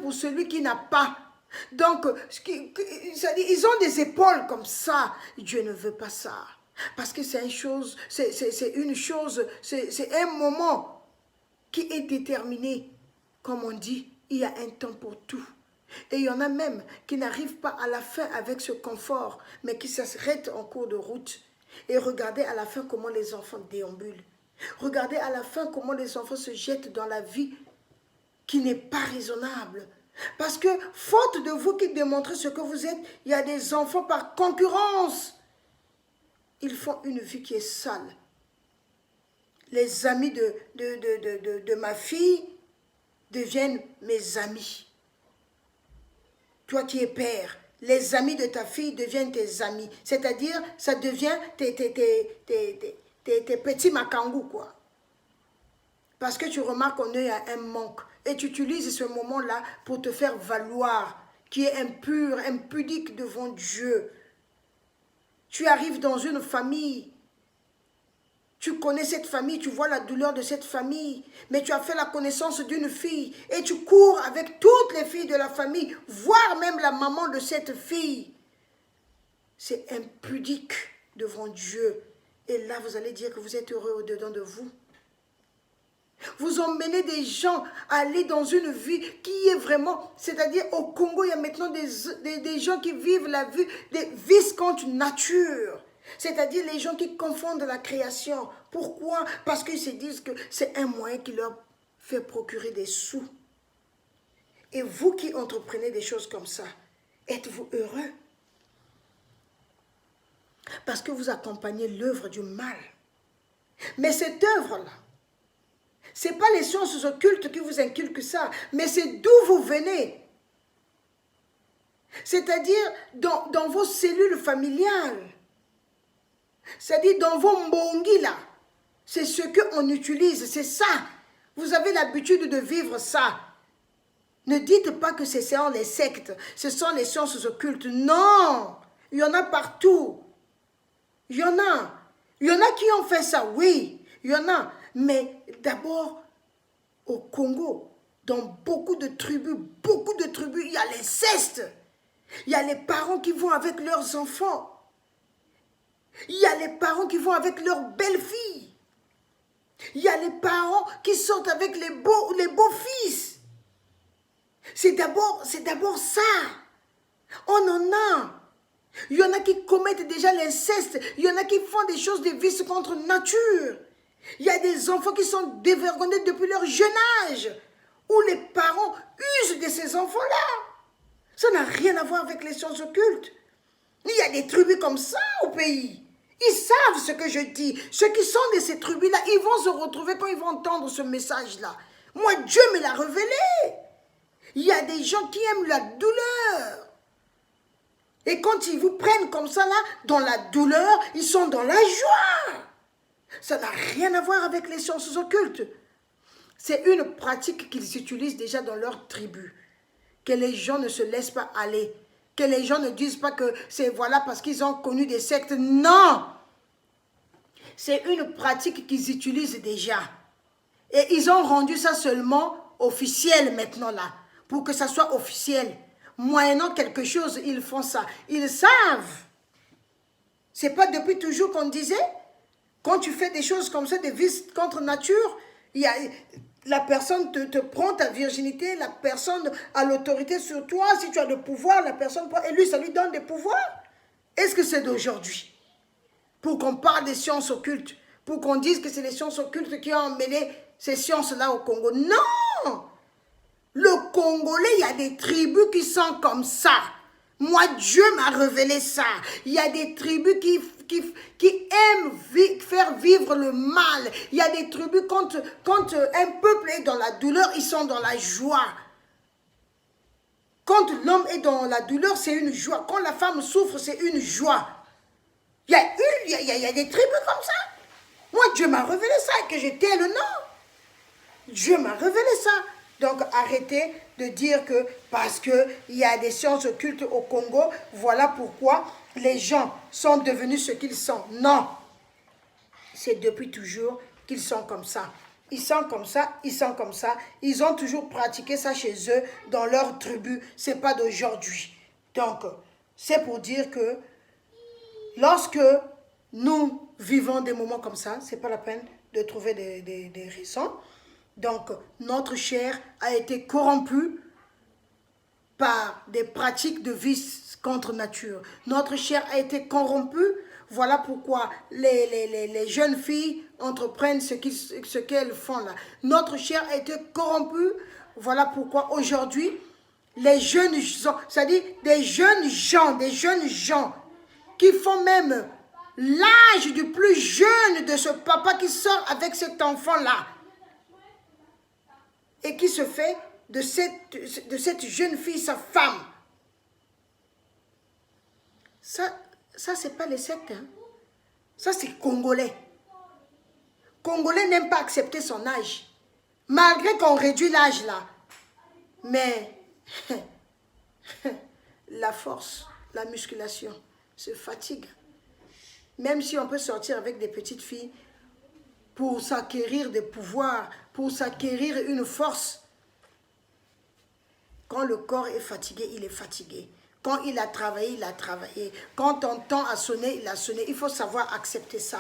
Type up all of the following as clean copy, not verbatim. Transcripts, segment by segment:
pour celui qui n'a pas. Donc, ils ont des épaules comme ça. Dieu ne veut pas ça. Parce que c'est une chose, c'est un moment qui est déterminé. Comme on dit, il y a un temps pour tout. Et il y en a même qui n'arrivent pas à la fin avec ce confort, mais qui s'arrêtent en cours de route. Et regardez à la fin comment les enfants déambulent. Regardez à la fin comment les enfants se jettent dans la vie qui n'est pas raisonnable. Parce que, faute de vous qui démontrez ce que vous êtes, il y a des enfants par concurrence. Ils font une vie qui est sale. Les amis de ma fille deviennent mes amis. Toi qui es père, les amis de ta fille deviennent tes amis. C'est-à-dire, ça devient tes petits macangous, quoi. Parce que tu remarques qu'on est à un manque. Et tu utilises ce moment-là pour te faire valoir, qui est impur, impudique devant Dieu. Tu arrives dans une famille, tu connais cette famille, tu vois la douleur de cette famille, mais tu as fait la connaissance d'une fille et tu cours avec toutes les filles de la famille, voire même la maman de cette fille. C'est impudique devant Dieu. Et là, vous allez dire que vous êtes heureux au-dedans de vous. Vous emmenez des gens à aller dans une vie qui est vraiment, c'est-à-dire au Congo, il y a maintenant des gens qui vivent la vie, des vices contre nature. C'est-à-dire les gens qui confondent la création. Pourquoi? Parce qu'ils se disent que c'est un moyen qui leur fait procurer des sous. Et vous qui entreprenez des choses comme ça, êtes-vous heureux? Parce que vous accompagnez l'œuvre du mal. Mais cette œuvre-là, ce n'est pas les sciences occultes qui vous inculquent ça, mais c'est d'où vous venez. C'est-à-dire dans vos cellules familiales. C'est-à-dire dans vos mbongi là. C'est ce qu'on utilise, c'est ça. Vous avez l'habitude de vivre ça. Ne dites pas que ce sont les sectes, ce sont les sciences occultes. Non, il y en a partout. Il y en a. Il y en a qui ont fait ça, oui. Il y en a. Mais d'abord, au Congo, dans beaucoup de tribus, il y a l'inceste. Il y a les parents qui vont avec leurs enfants. Il y a les parents qui vont avec leurs belles-filles. Il y a les parents qui sortent avec les beaux-fils. C'est d'abord ça. On en a. Il y en a qui commettent déjà l'inceste. Il y en a qui font des choses de vices contre nature. Il y a des enfants qui sont dévergondés depuis leur jeune âge, où les parents usent de ces enfants-là. Ça n'a rien à voir avec les sciences occultes. Il y a des tribus comme ça au pays. Ils savent ce que je dis. Ceux qui sont de ces tribus-là, ils vont se retrouver quand ils vont entendre ce message-là. Moi, Dieu me l'a révélé. Il y a des gens qui aiment la douleur. Et quand ils vous prennent comme ça, là, dans la douleur, ils sont dans la joie. Ça n'a rien à voir avec les sciences occultes. C'est une pratique qu'ils utilisent déjà dans leur tribu. Que les gens ne se laissent pas aller. Que les gens ne disent pas que c'est voilà parce qu'ils ont connu des sectes. Non! C'est une pratique qu'ils utilisent déjà. Et ils ont rendu ça seulement officiel maintenant là. Pour que ça soit officiel. Moyennant quelque chose, ils font ça. Ils savent. C'est pas depuis toujours qu'on disait? Quand tu fais des choses comme ça, des vices contre nature, la personne te prend ta virginité, la personne a l'autorité sur toi. Si tu as le pouvoir, la personne prend, et lui, ça lui donne des pouvoirs. Est-ce que c'est d'aujourd'hui? Pour qu'on parle des sciences occultes, pour qu'on dise que c'est les sciences occultes qui ont emmené ces sciences-là au Congo. Non! Le Congolais, il y a des tribus qui sont comme ça. Moi, Dieu m'a révélé ça. Il y a des tribus qui aiment faire vivre le mal. Il y a des tribus, quand un peuple est dans la douleur, ils sont dans la joie. Quand l'homme est dans la douleur, c'est une joie. Quand la femme souffre, c'est une joie. Il y a des tribus comme ça. Moi, Dieu m'a révélé ça et que j'étais le nom. Dieu m'a révélé ça. Donc, arrêtez de dire que parce qu'il y a des sciences occultes au Congo, voilà pourquoi les gens sont devenus ce qu'ils sont. Non. C'est depuis toujours qu'ils sont comme ça. ils sont comme ça, ils sont comme ça. Ils ont toujours pratiqué ça chez eux, dans leur tribu. Ce n'est pas d'aujourd'hui. Donc, c'est pour dire que lorsque nous vivons des moments comme ça, ce n'est pas la peine de trouver des raisons. Donc, notre chair a été corrompue par des pratiques de vice contre nature. Notre chair a été corrompue. Voilà pourquoi les jeunes filles entreprennent ce qu'elles font là. Notre chair a été corrompue. Voilà pourquoi aujourd'hui, les jeunes gens, c'est-à-dire des jeunes gens qui font même l'âge du plus jeune de ce papa qui sort avec cet enfant-là et qui se fait de cette jeune fille sa femme. Ça c'est pas les sectes. Hein. Ça, c'est Congolais. Congolais n'aime pas accepter son âge. Malgré qu'on réduit l'âge là. Mais la force, la musculation se fatigue. Même si on peut sortir avec des petites filles pour s'acquérir des pouvoirs, pour s'acquérir une force. Quand le corps est fatigué, il est fatigué. Quand il a travaillé, il a travaillé. Quand ton temps a sonné, il a sonné. Il faut savoir accepter ça.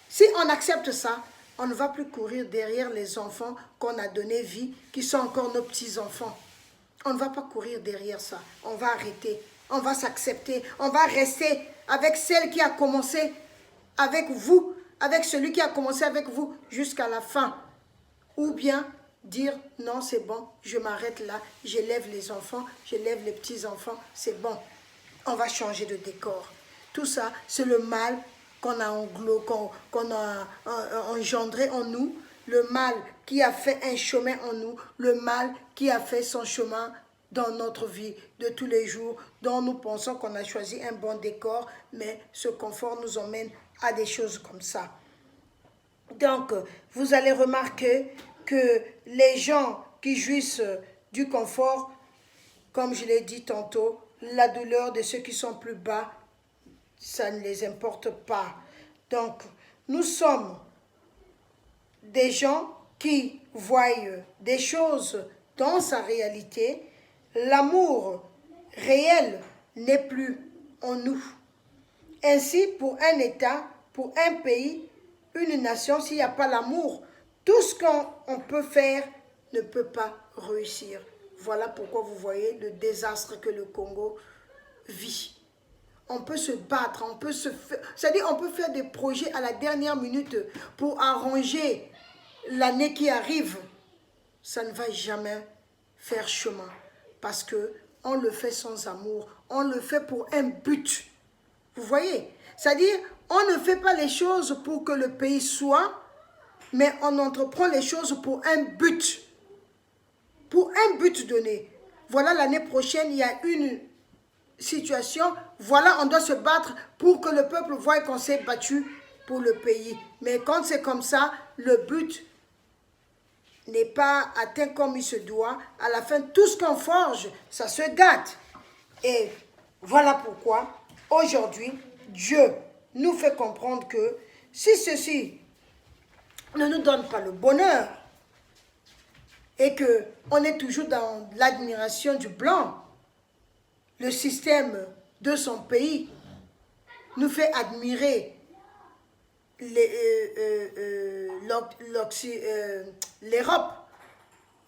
Si on accepte ça, on ne va plus courir derrière les enfants qu'on a donné vie, qui sont encore nos petits-enfants. On ne va pas courir derrière ça. On va arrêter. On va s'accepter. On va rester avec celle qui a commencé avec vous, avec celui qui a commencé avec vous jusqu'à la fin. Ou bien dire non, c'est bon, je m'arrête là, j'élève les enfants, j'élève les petits-enfants, c'est bon. On va changer de décor. Tout ça, c'est le mal qu'on a engendré en nous, le mal qui a fait un chemin en nous, le mal qui a fait son chemin dans notre vie de tous les jours, dont nous pensons qu'on a choisi un bon décor, mais ce confort nous emmène à des choses comme ça. Donc, vous allez remarquer que les gens qui jouissent du confort, comme je l'ai dit tantôt, la douleur de ceux qui sont plus bas, ça ne les importe pas. Donc, nous sommes des gens qui voient des choses dans sa réalité. L'amour réel n'est plus en nous. Ainsi, pour un État, pour un pays, une nation, s'il n'y a pas l'amour, tout ce qu'on peut faire ne peut pas réussir. Voilà pourquoi vous voyez le désastre que le Congo vit. On peut se battre, c'est-à-dire on peut faire des projets à la dernière minute pour arranger l'année qui arrive. Ça ne va jamais faire chemin parce qu'on le fait sans amour, on le fait pour un but. Vous voyez? C'est-à-dire, on ne fait pas les choses pour que le pays soit, mais on entreprend les choses pour un but. Pour un but donné. Voilà, l'année prochaine, il y a une situation. Voilà, on doit se battre pour que le peuple voie qu'on s'est battu pour le pays. Mais quand c'est comme ça, le but n'est pas atteint comme il se doit. À la fin, tout ce qu'on forge, ça se gâte. Et voilà pourquoi, aujourd'hui, Dieu nous fait comprendre que si ceci ne nous donne pas le bonheur et qu'on est toujours dans l'admiration du blanc, le système de son pays nous fait admirer l'Europe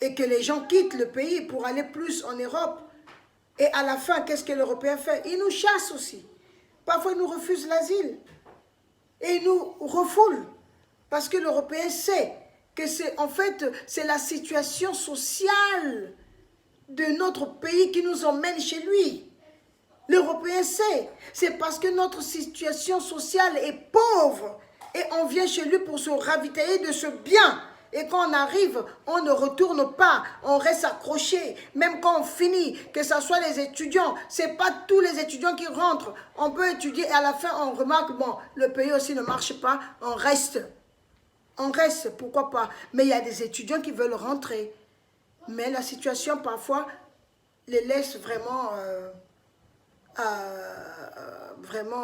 et que les gens quittent le pays pour aller plus en Europe. Et à la fin, qu'est-ce que l'Européen fait? Il nous chasse aussi. Parfois, il nous refuse l'asile. Et il nous refoule. Parce que l'Européen sait que c'est la situation sociale de notre pays qui nous emmène chez lui. L'Européen sait. C'est parce que notre situation sociale est pauvre. Et on vient chez lui pour se ravitailler de ce bien. Et quand on arrive, on ne retourne pas, on reste accroché. Même quand on finit, que ce soit les étudiants, ce n'est pas tous les étudiants qui rentrent. On peut étudier et à la fin, on remarque, bon, le pays aussi ne marche pas, on reste. On reste, pourquoi pas. Mais il y a des étudiants qui veulent rentrer. Mais la situation, parfois, les laisse vraiment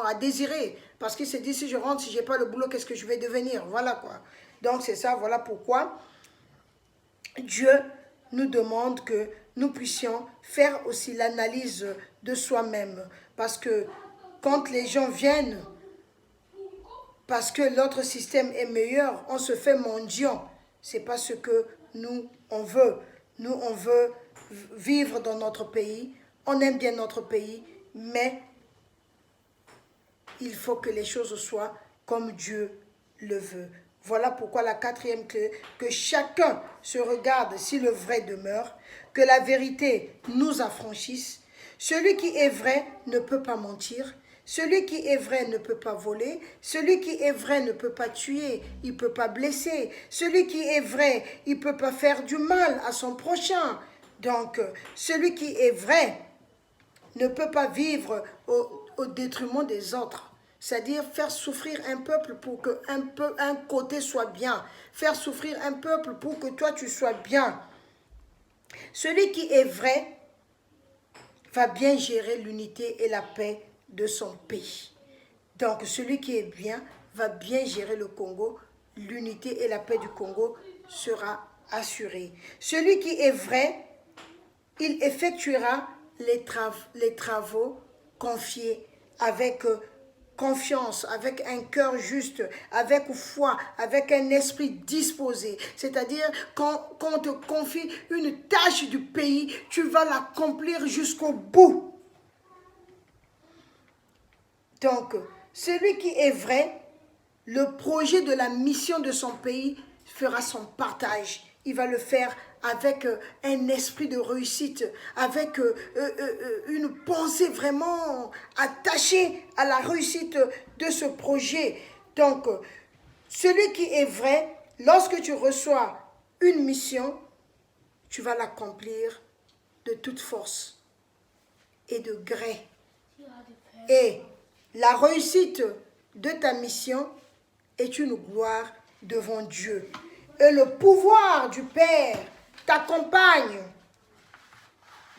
à désirer. Parce qu'ils se disent, si je rentre, si je n'ai pas le boulot, qu'est-ce que je vais devenir? Voilà quoi. Donc c'est ça, voilà pourquoi Dieu nous demande que nous puissions faire aussi l'analyse de soi-même. Parce que quand les gens viennent, parce que l'autre système est meilleur, on se fait mendiant. C'est pas ce que nous, on veut. Nous, on veut vivre dans notre pays. On aime bien notre pays, mais il faut que les choses soient comme Dieu le veut. Voilà pourquoi la quatrième clé, que chacun se regarde si le vrai demeure, que la vérité nous affranchisse. Celui qui est vrai ne peut pas mentir. Celui qui est vrai ne peut pas voler. Celui qui est vrai ne peut pas tuer. Il ne peut pas blesser. Celui qui est vrai, il ne peut pas faire du mal à son prochain. Donc, celui qui est vrai ne peut pas vivre au détriment des autres. C'est-à-dire faire souffrir un peuple pour que un côté soit bien. Faire souffrir un peuple pour que toi tu sois bien. Celui qui est vrai va bien gérer l'unité et la paix de son pays. Donc celui qui est bien va bien gérer le Congo. L'unité et la paix du Congo sera assurée. Celui qui est vrai, il effectuera les travaux confiés avec confiance, avec un cœur juste, avec foi, avec un esprit disposé. C'est-à-dire, quand on te confie une tâche du pays, tu vas l'accomplir jusqu'au bout. Donc, celui qui est vrai, le projet de la mission de son pays fera son partage. Il va le faire avec un esprit de réussite, avec une pensée vraiment attachée à la réussite de ce projet. Donc, celui qui est vrai, lorsque tu reçois une mission, tu vas l'accomplir de toute force et de gré. Et la réussite de ta mission est une gloire devant Dieu. Et le pouvoir du Père t'accompagne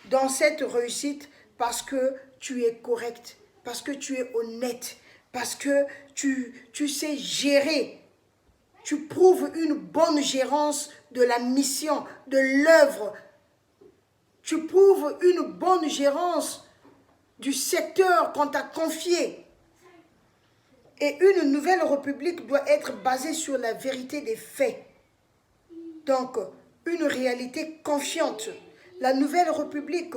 dans cette réussite parce que tu es correct, parce que tu es honnête, parce que tu sais gérer. Tu prouves une bonne gérance de la mission, de l'œuvre. Tu prouves une bonne gérance du secteur qu'on t'a confié. Et une nouvelle république doit être basée sur la vérité des faits. Donc, une réalité confiante. La nouvelle république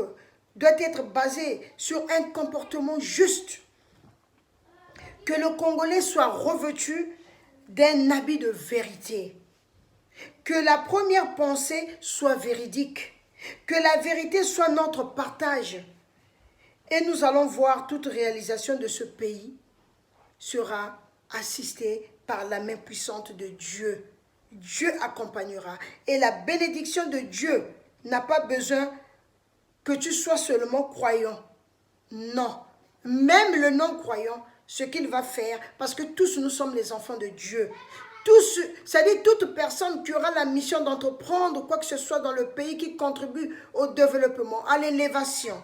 doit être basée sur un comportement juste. Que le Congolais soit revêtu d'un habit de vérité. Que la première pensée soit véridique. Que la vérité soit notre partage. Et nous allons voir toute réalisation de ce pays sera assistée par la main puissante de Dieu. Dieu accompagnera. Et la bénédiction de Dieu n'a pas besoin que tu sois seulement croyant. Non. Même le non-croyant, ce qu'il va faire, parce que tous nous sommes les enfants de Dieu. Tous, c'est-à-dire toute personne qui aura la mission d'entreprendre quoi que ce soit dans le pays qui contribue au développement, à l'élévation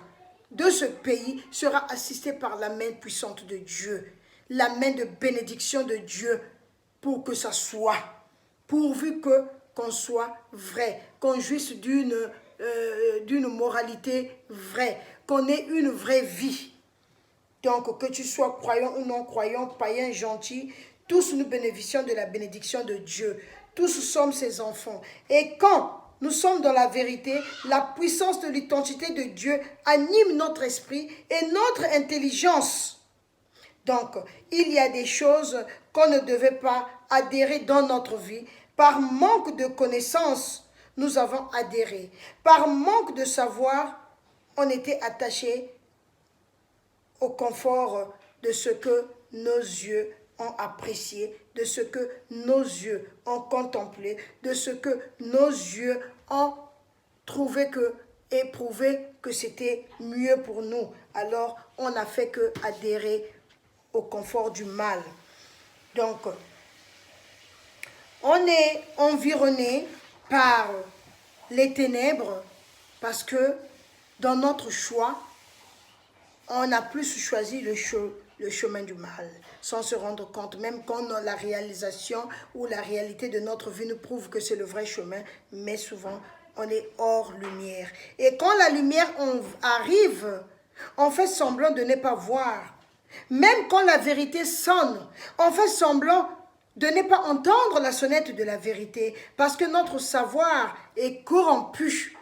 de ce pays sera assistée par la main puissante de Dieu. La main de bénédiction de Dieu pour que ça soit. Pourvu qu'on soit vrai, qu'on jouisse d'une moralité vraie, qu'on ait une vraie vie. Donc, que tu sois croyant ou non croyant, païen, gentil, tous nous bénéficions de la bénédiction de Dieu. Tous sommes ses enfants. Et quand nous sommes dans la vérité, la puissance de l'identité de Dieu anime notre esprit et notre intelligence. Donc, il y a des choses qu'on ne devait pas adhérer dans notre vie. Par manque de connaissances, nous avons adhéré. Par manque de savoir, on était attaché au confort de ce que nos yeux ont apprécié, de ce que nos yeux ont contemplé, de ce que nos yeux ont trouvé que, éprouvé que c'était mieux pour nous. Alors, on n'a fait que adhérer au confort du mal. Donc, on est environné par les ténèbres parce que dans notre choix, on a plus choisi le chemin du mal, sans se rendre compte, même quand la réalisation ou la réalité de notre vie nous prouve que c'est le vrai chemin, mais souvent, on est hors lumière. Et quand la lumière arrive, on fait semblant de ne pas voir. Même quand la vérité sonne, on fait semblant de ne pas entendre la sonnette de la vérité, parce que notre savoir est corrompu.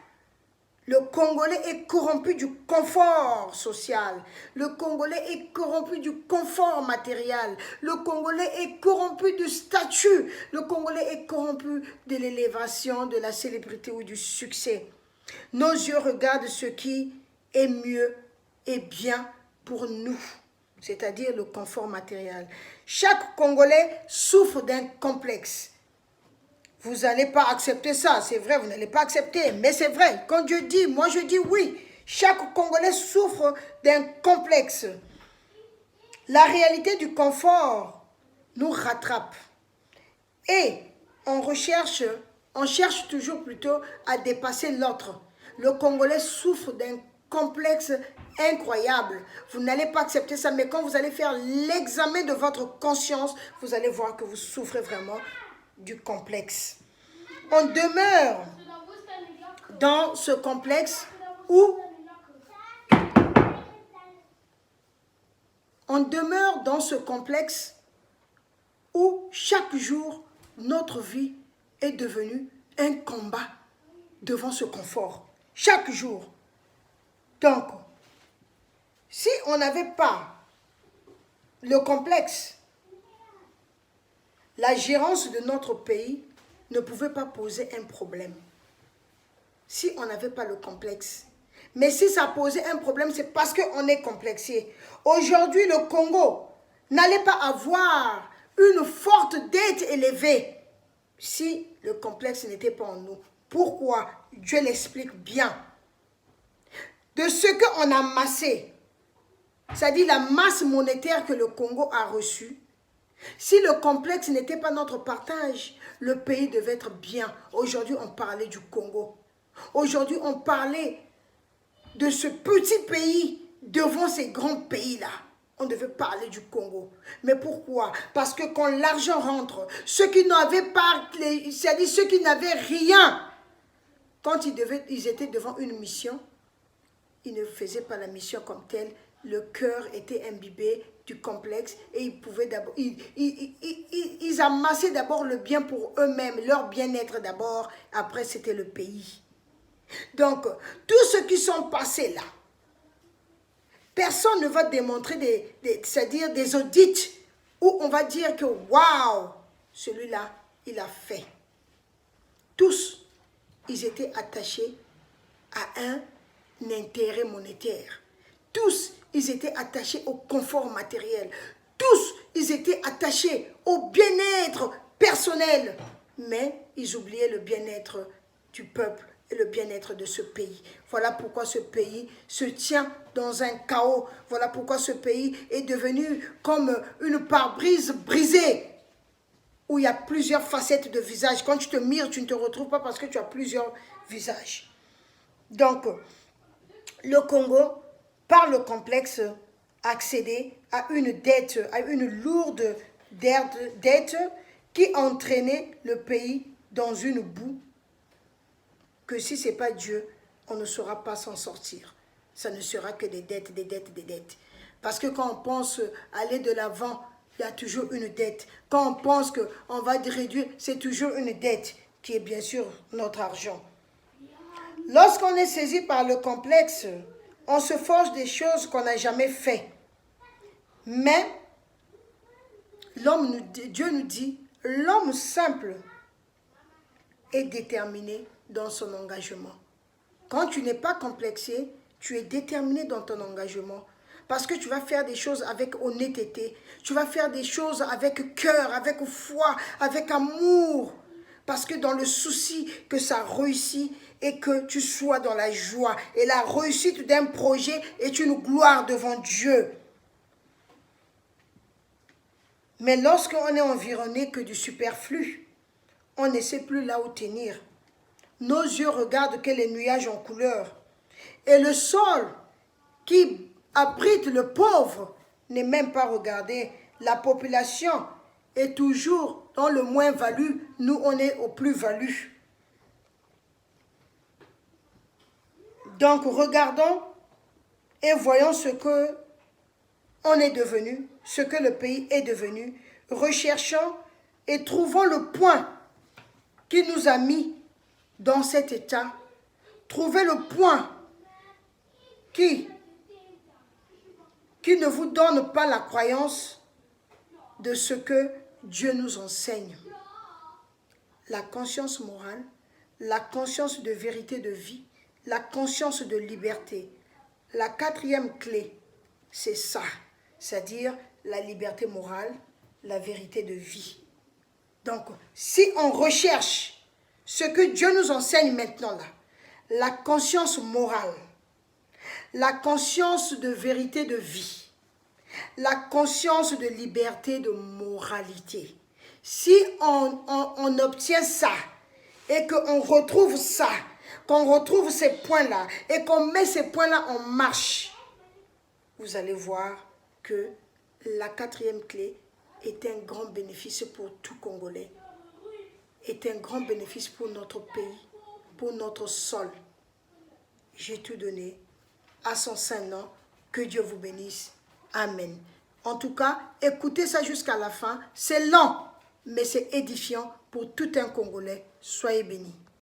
Le Congolais est corrompu du confort social. Le Congolais est corrompu du confort matériel. Le Congolais est corrompu du statut. Le Congolais est corrompu de l'élévation, de la célébrité ou du succès. Nos yeux regardent ce qui est mieux et bien pour nous, c'est-à-dire le confort matériel. Chaque Congolais souffre d'un complexe. Vous n'allez pas accepter ça, c'est vrai, vous n'allez pas accepter, mais c'est vrai. Quand Dieu dit, moi je dis oui. Chaque Congolais souffre d'un complexe. La réalité du confort nous rattrape. Et on cherche toujours plutôt à dépasser l'autre. Le Congolais souffre d'un complexe incroyable. Vous n'allez pas accepter ça, mais quand vous allez faire l'examen de votre conscience, vous allez voir que vous souffrez vraiment du complexe. On demeure dans ce complexe où chaque jour notre vie est devenue un combat devant ce confort. Chaque jour. Donc, si on n'avait pas le complexe, la gérance de notre pays ne pouvait pas poser un problème. Si on n'avait pas le complexe. Mais si ça posait un problème, c'est parce qu'on est complexé. Aujourd'hui, le Congo n'allait pas avoir une forte dette élevée si le complexe n'était pas en nous. Pourquoi? Dieu l'explique bien. De ce qu'on a amassé, c'est-à-dire la masse monétaire que le Congo a reçue, si le complexe n'était pas notre partage, le pays devait être bien. Aujourd'hui, on parlait du Congo. Aujourd'hui, on parlait de ce petit pays devant ces grands pays-là. On devait parler du Congo. Mais pourquoi? Parce que quand l'argent rentre, ceux qui n'avaient pas, c'est-à-dire ceux qui n'avaient rien, quand ils étaient devant une mission, ils ne faisaient pas la mission comme telle. Le cœur était imbibé du complexe et ils pouvaient d'abord, ils amassaient d'abord le bien pour eux-mêmes, leur bien-être d'abord, après c'était le pays. Donc, tous ceux qui sont passés là, personne ne va démontrer c'est-à-dire des audits où on va dire que waouh, celui-là, il a fait. Tous, ils étaient attachés à un intérêt monétaire. Tous, ils étaient attachés au confort matériel. Tous, ils étaient attachés au bien-être personnel. Mais ils oubliaient le bien-être du peuple et le bien-être de ce pays. Voilà pourquoi ce pays se tient dans un chaos. Voilà pourquoi ce pays est devenu comme une pare-brise brisée, où il y a plusieurs facettes de visage. Quand tu te mires, tu ne te retrouves pas parce que tu as plusieurs visages. Donc, le Congo, par le complexe, a accédé à une dette, à une lourde dette qui entraînait le pays dans une boue que si ce n'est pas Dieu, on ne saura pas s'en sortir. Ça ne sera que des dettes, des dettes, des dettes. Parce que quand on pense aller de l'avant, il y a toujours une dette. Quand on pense qu'on va réduire, c'est toujours une dette qui est bien sûr notre argent. Lorsqu'on est saisi par le complexe, on se forge des choses qu'on n'a jamais fait. Mais Dieu nous dit, l'homme simple est déterminé dans son engagement. Quand tu n'es pas complexé, tu es déterminé dans ton engagement. Parce que tu vas faire des choses avec honnêteté. Tu vas faire des choses avec cœur, avec foi, avec amour. Parce que dans le souci que ça réussit et que tu sois dans la joie. Et la réussite d'un projet est une gloire devant Dieu. Mais lorsqu'on est environné que du superflu, on ne sait plus là où tenir. Nos yeux regardent que les nuages en couleur. Et le sol qui abrite le pauvre n'est même pas regardé. La population est toujours dans le moins-value. Nous, on est au plus-value. Donc, regardons et voyons ce que on est devenu, ce que le pays est devenu. Recherchons et trouvons le point qui nous a mis dans cet état. Trouvez le point qui ne vous donne pas la croyance de ce que Dieu nous enseigne. La conscience morale, la conscience de vérité de vie, la conscience de liberté. La quatrième clé, c'est ça, c'est-à-dire la liberté morale, la vérité de vie. Donc, si on recherche ce que Dieu nous enseigne maintenant là, la conscience morale, la conscience de vérité de vie, la conscience de liberté de moralité. Si on obtient ça et qu'on retrouve ça, qu'on retrouve ces points-là et qu'on met ces points-là en marche, vous allez voir que la quatrième clé est un grand bénéfice pour tout Congolais, est un grand bénéfice pour notre pays, pour notre sol. J'ai tout donné à son saint nom. Que Dieu vous bénisse. Amen. En tout cas, écoutez ça jusqu'à la fin. C'est lent, mais c'est édifiant pour tout un Congolais. Soyez bénis.